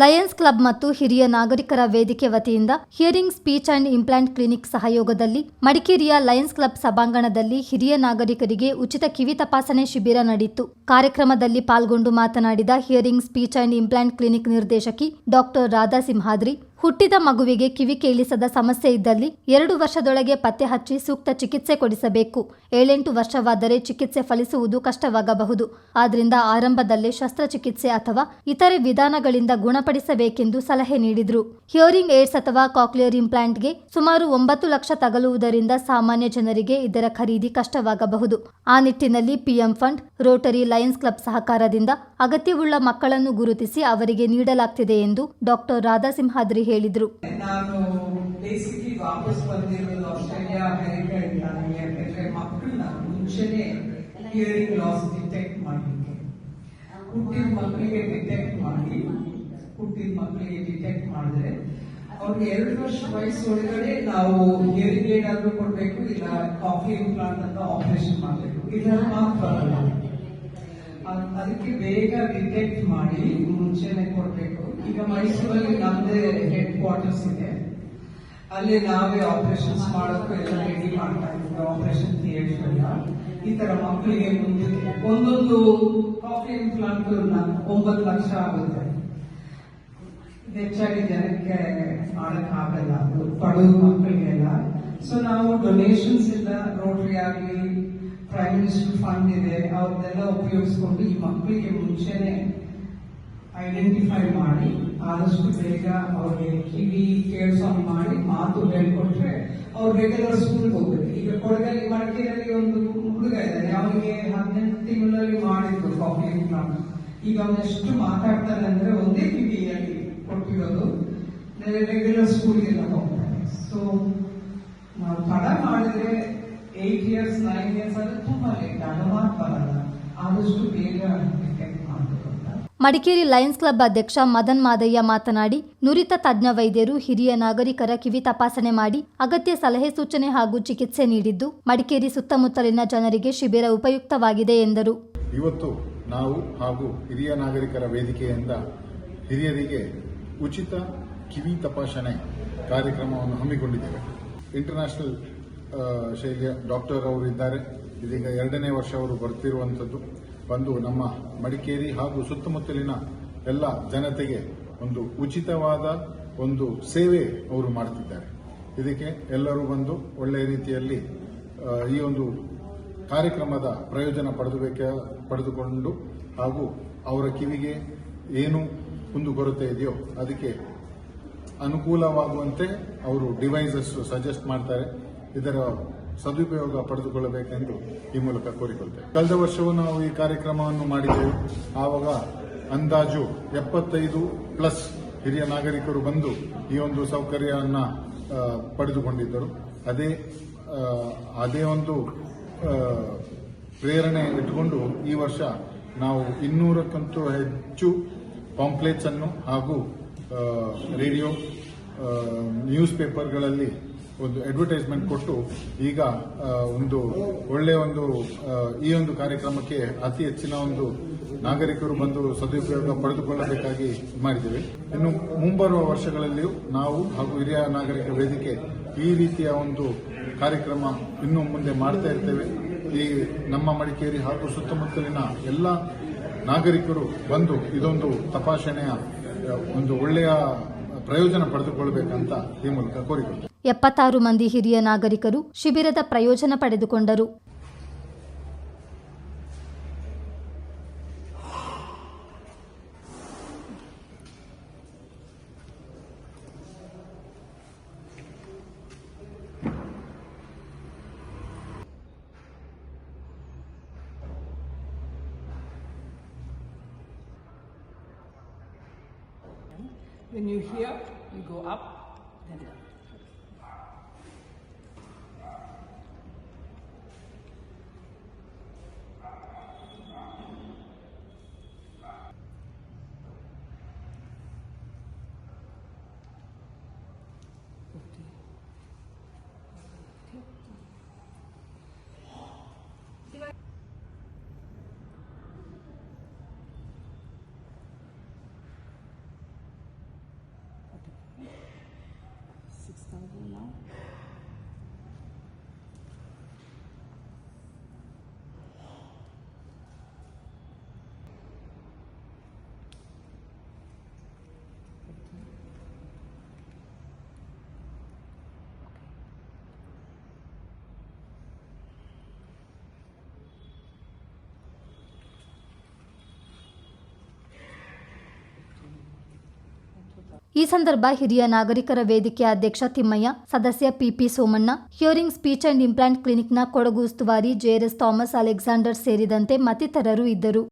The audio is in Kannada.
ಲಯನ್ಸ್ ಕ್ಲಬ್ ಮತ್ತು ಹಿರಿಯ ನಾಗರಿಕರ ವೇದಿಕೆ ವತಿಯಿಂದ hearing speech and implant clinic ಸಹಯೋಗದಲ್ಲಿ ಮಡಿಕೇರಿಯ ಲಯನ್ಸ್ ಕ್ಲಬ್ ಸಭಾಂಗಣದಲ್ಲಿ ಹಿರಿಯ ನಾಗರಿಕರಿಗೆ ಉಚಿತ ಕಿವಿ ತಪಾಸಣೆ ಶಿಬಿರ ನಡೆಯಿತು. ಕಾರ್ಯಕ್ರಮದಲ್ಲಿ ಪಾಲ್ಗೊಂಡು ಮಾತನಾಡಿದ hearing speech and implant clinic ನಿರ್ದೇಶಕಿ ಡಾಕ್ಟರ್ ರಾಧಾ ಸಿಂಹಾದ್ರಿ, ಹುಟ್ಟಿದ ಮಗುವಿಗೆ ಕಿವಿ ಕೇಳಿಸದ ಸಮಸ್ಯೆ ಇದ್ದಲ್ಲಿ 2 ವರ್ಷದೊಳಗೆ ಪತ್ತೆ ಹಚ್ಚಿ ಸೂಕ್ತ ಚಿಕಿತ್ಸೆ ಕೊಡಿಸಬೇಕು. 7-8 ವರ್ಷವಾದರೆ ಚಿಕಿತ್ಸೆ ಫಲಿಸುವುದು ಕಷ್ಟವಾಗಬಹುದು. ಆದ್ದರಿಂದ ಆರಂಭದಲ್ಲೇ ಶಸ್ತ್ರಚಿಕಿತ್ಸೆ ಅಥವಾ ಇತರೆ ವಿಧಾನಗಳಿಂದ ಗುಣಪಡಿಸಬೇಕೆಂದು ಸಲಹೆ ನೀಡಿದರು. ಹಿಯರಿಂಗ್ ಏಡ್ಸ್ ಅಥವಾ ಕಾಕ್ಲಿಯರ್ ಇಂಪ್ಲಾಂಟ್ಗೆ ಸುಮಾರು 9 ಲಕ್ಷ ತಗಲುವುದರಿಂದ ಸಾಮಾನ್ಯ ಜನರಿಗೆ ಇದರ ಖರೀದಿ ಕಷ್ಟವಾಗಬಹುದು. ಆ ನಿಟ್ಟಿನಲ್ಲಿ PM fund, Rotary, Lions club ಸಹಕಾರದಿಂದ ಅಗತ್ಯವುಳ್ಳ ಮಕ್ಕಳನ್ನು ಗುರುತಿಸಿ ಅವರಿಗೆ ನೀಡಲಾಗ್ತಿದೆ ಎಂದು ಡಾಕ್ಟರ್ ರಾಧಾ ಸಿಂಹಾದ್ರಿ ಹೇಳಿದರು. ನಾನು ಬೇಸಿಕಲಿ ವಾಪಸ್ ಬಂದಿರೋದು ಆಸ್ಟ್ರೇಲಿಯಾ, ಅಮೆರಿಕ ಇಂದ. ಯಾಕಂದ್ರೆ ಮಕ್ಕಳನ್ನ ಮುಂಚೆನೆ ಹಿಯರಿಂಗ್ ಲಾಸ್ ಡಿಟೆಕ್ಟ್ ಮಾಡಲಿಕ್ಕೆ, ಹುಟ್ಟಿದ ಮಕ್ಕಳಿಗೆ ಡಿಟೆಕ್ಟ್ ಮಾಡಿದ್ರೆ ಅವ್ರಿಗೆ 2 ವರ್ಷ ವಯಸ್ಸೊಳಗಡೆ ನಾವು ಹಿಯರಿಂಗ್ ಏಡ್ ಆದ್ರೂ ಕೊಡ್ಬೇಕು, ಇಲ್ಲ ಕಾಕ್ಲಿಯರ್ ಇಂಪ್ಲಾಂಟ್ ಅಂತ ಆಪರೇಷನ್ ಮಾಡಬೇಕು. ಇದರ ಮಾತ್ರ ಅದಕ್ಕೆ ಬೇಗ ಡಿಟೆಕ್ಟ್ ಮಾಡಿ ಮುಂಚೆನೆ ಕೊಡ್ಬೇಕು. ಈಗ ಮೈಸೂರಲ್ಲಿ ನಮ್ದೇ ಹೆಡ್ ಕ್ವಾರ್ಟರ್ಸ್ ಇದೆ, ಅಲ್ಲಿ ನಾವೇ ಆಪರೇಷನ್ಸ್ ಮಾಡೋಕ್ಕೂ ಎಲ್ಲ ರೆಡಿ ಮಾಡ್ತಾ ಇದ್ದೀವಿ. ಆಪರೇಷನ್ ಥಿಯೇಟರ್ ಎಲ್ಲ ಈ ತರ ಮಕ್ಕಳಿಗೆ ಮುಂದೆ ಒಂದೊಂದು ಕಾಕ್ಲಿಯರ್ ಇಂಪ್ಲಾಂಟ್ 9 ಲಕ್ಷ ಆಗುತ್ತೆ. ಹೆಚ್ಚಾಗಿ ಜನಕ್ಕೆ ಮಾಡಕ್ ಆಗಲ್ಲ, ಅದು ಪಡೆದ ಮಕ್ಕಳಿಗೆಲ್ಲ. ಸೊ ನಾವು ಡೊನೇಷನ್ಸ್ ಇಲ್ಲ, ರೋಟರಿ ಆಗಲಿ, ಪ್ರೈಮ್ ಮಿನಿಸ್ಟರ್ ಫಂಡ್ ಇದೆ, ಅವ್ರನ್ನೆಲ್ಲ ಉಪಯೋಗಿಸ್ಕೊಂಡು ಈ ಮಕ್ಕಳಿಗೆ ಮುಂಚೆನೆ ಐಡೆಂಟಿಫೈ ಮಾಡಿ ಆದಷ್ಟು ಬೇಗ ಅವ್ರಿಗೆ ಕಿವಿ ಕೇಳಿಸೋ ಮಾಡಿ ಮಾತು ಹೇಳ್ಕೊಟ್ರೆ ಅವ್ರು ರೆಗ್ಯುಲರ್ ಸ್ಕೂಲ್ಗೆ ಹೋಗ್ಬೇಕು. ಈಗ ಕೊಡಗಲ್ಲಿ, ಮಡಿಕೇರಿಯಲ್ಲಿ ಒಂದು ಹುಡುಗ ಇದ್ದಾನೆ, ಅವನಿಗೆ 18 ತಿಂಗಳಲ್ಲಿ ಮಾಡಿದ್ರು ಕಾಕ್ಲಿಯರ್ ಇಂಪ್ಲಾಂಟ್. ಈಗ ಅವನೆಷ್ಟು ಮಾತಾಡ್ತಾನೆ ಅಂದ್ರೆ ಒಂದೇ ಕಿವಿಯಲ್ಲಿ ಕೊಟ್ಟಿರೋದು, ರೆಗ್ಯುಲರ್ ಸ್ಕೂಲ್ಗೆಲ್ಲ ಹೋಗ್ತಾನೆ. ಸೊ ನಾವು ತಡ ಮಾಡಿದ್ರೆ 8 years 9 years ಅಂದ್ರೆ ತುಂಬಾ ಲೇಟ್, ಅನುಮಾನ ಬರಲ್ಲ. ಆದಷ್ಟು ಬೇಗ ಡಿಟೆಕ್ಟ್ ಮಾಡಬೇಕು ಅಂತ. ಮಡಿಕೇರಿ ಲಯನ್ಸ್ ಕ್ಲಬ್ ಅಧ್ಯಕ್ಷ ಮದನ್ ಮಾದಯ್ಯ ಮಾತನಾಡಿ, ನುರಿತ ತಜ್ಞ ವೈದ್ಯರು ಹಿರಿಯ ನಾಗರಿಕರ ಕಿವಿ ತಪಾಸಣೆ ಮಾಡಿ ಅಗತ್ಯ ಸಲಹೆ ಸೂಚನೆ ಹಾಗೂ ಚಿಕಿತ್ಸೆ ನೀಡಿದ್ದು ಮಡಿಕೇರಿ ಸುತ್ತಮುತ್ತಲಿನ ಜನರಿಗೆ ಶಿಬಿರ ಉಪಯುಕ್ತವಾಗಿದೆ ಎಂದರು. ಇವತ್ತು ನಾವು ಹಾಗೂ ಹಿರಿಯ ನಾಗರಿಕರ ವೇದಿಕೆಯಿಂದ ಹಿರಿಯರಿಗೆ ಉಚಿತ ಕಿವಿ ತಪಾಸಣೆ ಕಾರ್ಯಕ್ರಮವನ್ನು ಹಮ್ಮಿಕೊಂಡಿದ್ದೇವೆ. ಇಂಟರ್ನ್ಯಾಷನಲ್ ಶೈಲಿಯ ಡಾಕ್ಟರ್ ಅವರು ಇದ್ದಾರೆ. ಇದೀಗ 2ನೇ ವರ್ಷ ಅವರು ಬರ್ತಿರುವಂಥದ್ದು. ಬಂದು ನಮ್ಮ ಮಡಿಕೇರಿ ಹಾಗೂ ಸುತ್ತಮುತ್ತಲಿನ ಎಲ್ಲ ಜನತೆಗೆ ಒಂದು ಉಚಿತವಾದ ಒಂದು ಸೇವೆ ಅವರು ಮಾಡ್ತಿದ್ದಾರೆ. ಇದಕ್ಕೆ ಎಲ್ಲರೂ ಬಂದು ಒಳ್ಳೆಯ ರೀತಿಯಲ್ಲಿ ಈ ಒಂದು ಕಾರ್ಯಕ್ರಮದ ಪ್ರಯೋಜನ ಪಡೆದುಕೊಂಡು ಹಾಗೂ ಅವರ ಕಿವಿಗೆ ಏನು ಕುಂದುಕೊರತೆ ಇದೆಯೋ ಅದಕ್ಕೆ ಅನುಕೂಲವಾಗುವಂತೆ ಅವರು ಡಿವೈಸಸ್ ಸಜೆಸ್ಟ್ ಮಾಡ್ತಾರೆ. ಇದರ ಸದುಪಯೋಗ ಪಡೆದುಕೊಳ್ಳಬೇಕೆಂದು ಈ ಮೂಲಕ ಕೋರಿಕೊಳ್ತೇವೆ. ಕಳೆದ ವರ್ಷವೂ ನಾವು ಈ ಕಾರ್ಯಕ್ರಮವನ್ನು ಮಾಡಿದ್ದೆವು. ಆವಾಗ ಅಂದಾಜು 75+ ಹಿರಿಯ ನಾಗರಿಕರು ಬಂದು ಈ ಒಂದು ಸೌಕರ್ಯವನ್ನು ಪಡೆದುಕೊಂಡಿದ್ದರು. ಅದೇ ಒಂದು ಪ್ರೇರಣೆ ಇಟ್ಟುಕೊಂಡು ಈ ವರ್ಷ ನಾವು 200ಕ್ಕಂತೂ ಹೆಚ್ಚು ಪಾಂಪ್ಲೆಟ್ಸ್ ಅನ್ನು ಹಾಗೂ ರೇಡಿಯೋ, ನ್ಯೂಸ್ ಪೇಪರ್ಗಳಲ್ಲಿ ಒಂದು ಅಡ್ವರ್ಟೈಸ್ಮೆಂಟ್ ಕೊಟ್ಟು ಈಗ ಒಂದು ಒಳ್ಳೆಯ ಒಂದು ಈ ಒಂದು ಕಾರ್ಯಕ್ರಮಕ್ಕೆ ಅತಿ ಹೆಚ್ಚಿನ ಒಂದು ನಾಗರಿಕರು ಬಂದು ಸದುಪಯೋಗ ಪಡೆದುಕೊಳ್ಳಬೇಕಾಗಿ ಮಾಡಿದ್ದೇವೆ. ಇನ್ನು ಮುಂಬರುವ ವರ್ಷಗಳಲ್ಲಿಯೂ ನಾವು ಹಾಗೂ ಹಿರಿಯ ನಾಗರಿಕ ವೇದಿಕೆ ಈ ರೀತಿಯ ಒಂದು ಕಾರ್ಯಕ್ರಮ ಇನ್ನು ಮುಂದೆ ಮಾಡ್ತಾ ಇರ್ತೇವೆ. ಈ ನಮ್ಮ ಮಡಿಕೇರಿ ಹಾಗೂ ಸುತ್ತಮುತ್ತಲಿನ ಎಲ್ಲ ನಾಗರಿಕರು ಬಂದು ಇದೊಂದು ತಪಾಸಣೆಯ ಒಂದು ಒಳ್ಳೆಯ ಪ್ರಯೋಜನ ಪಡೆದುಕೊಳ್ಳಬೇಕಂತ ಈ ಮೂಲಕ ಕೋರಿಕೊಂಡೆ. 76 ಮಂದಿ ಹಿರಿಯ ನಾಗರಿಕರು ಶಿಬಿರದ ಪ್ರಯೋಜನ ಪಡೆದುಕೊಂಡರು. When you hear, you go up, then down. ಈ ಸಂದರ್ಭ ಹಿರಿಯ ನಾಗರಿಕರ ವೇದಿಕೆಯ ಅಧ್ಯಕ್ಷ ತಿಮ್ಮಯ್ಯ, ಸದಸ್ಯ P P Somanna, hearing speech and implant ಕ್ಲಿನಿಕ್ನ ಕೊಡಗು ಉಸ್ತುವಾರಿ ಜೆಆರ್ಎಸ್ ಥಾಮಸ್ ಅಲೆಕ್ಸಾಂಡರ್ ಸೇರಿದಂತೆ ಮತ್ತಿತರರು ಇದ್ದರು.